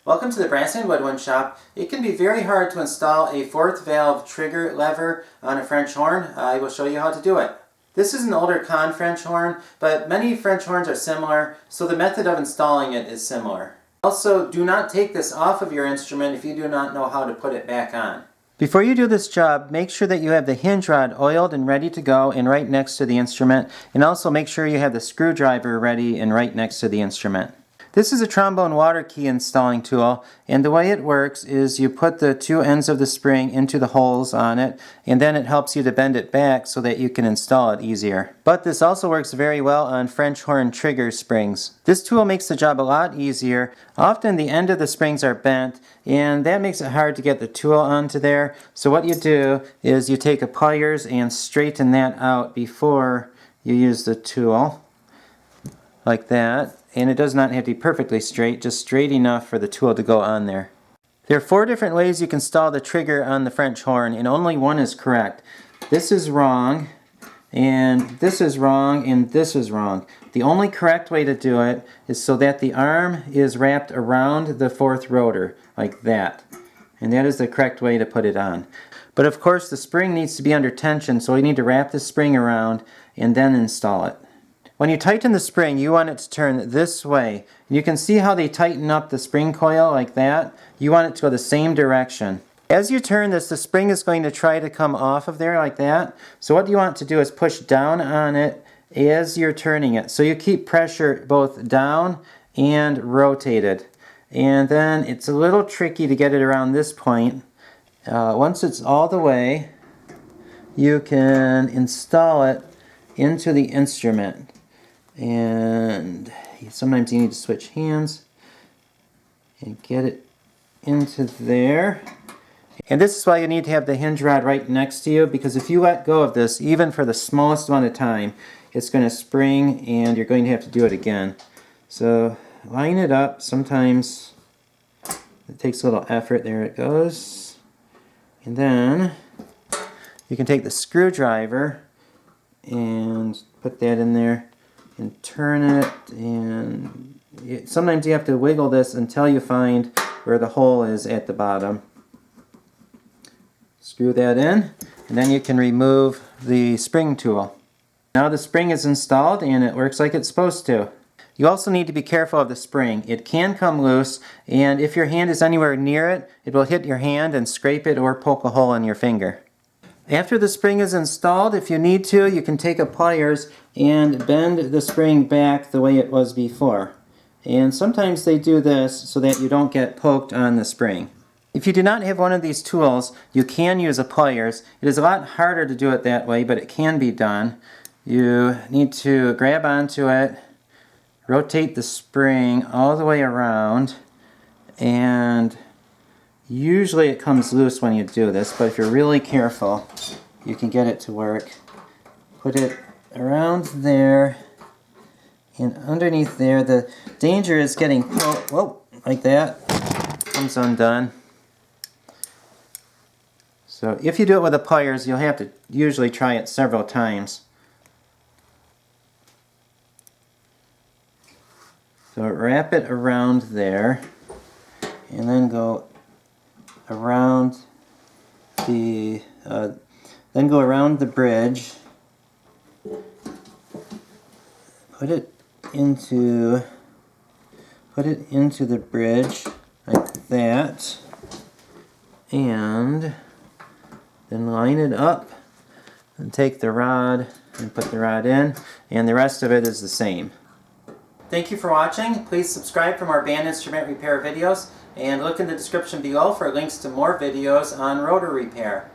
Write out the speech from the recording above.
Welcome to the Brass and Woodwind Shop. It can be very hard to install a fourth valve trigger lever on a French horn. I will show you how to do it. This is an older Con French horn, but many French horns are similar, so the method of installing it is similar. Also, do not take this off of your instrument if you do not know how to put it back on. Before you do this job, make sure that you have the hinge rod oiled and ready to go and right next to the instrument, and also make sure you have the screwdriver ready and right next to the instrument. This is a trombone water key installing tool, and the way it works is you put the two ends of the spring into the holes on it, and then it helps you to bend it back so that you can install it easier. But this also works very well on French horn trigger springs. This tool makes the job a lot easier. Often the end of the springs are bent, and that makes it hard to get the tool onto there. So what you do is you take a pliers and straighten that out before you use the tool, like that. And it does not have to be perfectly straight, just straight enough for the tool to go on there. There are 4 different ways you can install the trigger on the French horn, and only one is correct. This is wrong, and this is wrong, and this is wrong. The only correct way to do it is so that the arm is wrapped around the 4th rotor, like that. And that is the correct way to put it on. But of course the spring needs to be under tension, so you need to wrap the spring around and then install it. When you tighten the spring, you want it to turn this way. You can see how they tighten up the spring coil like that. You want it to go the same direction. As you turn this, the spring is going to try to come off of there like that. So what you want to do is push down on it as you're turning it. So you keep pressure both down and rotated. And then it's a little tricky to get it around this point. Once it's all the way, you can install it into the instrument. And sometimes you need to switch hands and get it into there. And this is why you need to have the hinge rod right next to you, because if you let go of this, even for the smallest amount of time, it's going to spring and you're going to have to do it again. So line it up. Sometimes it takes a little effort. There it goes. And then you can take the screwdriver and put that in there and turn it, and sometimes you have to wiggle this until you find where the hole is at the bottom. Screw that in, and then you can remove the spring tool. Now the spring is installed and it works like it's supposed to. You also need to be careful of the spring. It can come loose, and if your hand is anywhere near it, it will hit your hand and scrape it or poke a hole in your finger. After the spring is installed, if you need to, you can take a pliers and bend the spring back the way it was before. And sometimes they do this so that you don't get poked on the spring. If you do not have one of these tools, you can use a pliers. It is a lot harder to do it that way, but it can be done. You need to grab onto it, rotate the spring all the way around, and usually it comes loose when you do this, but if you're really careful, you can get it to work. Put it around there and underneath there. The danger is getting poked, whoa, like that. Comes undone. So if you do it with the pliers, you'll have to usually try it several times. So wrap it around there and then go around the bridge. Put it into the bridge like that, and then line it up and take the rod and put the rod in, and the rest of it is the same. Thank you for watching. Please subscribe for more band instrument repair videos, and look in the description below for links to more videos on rotor repair.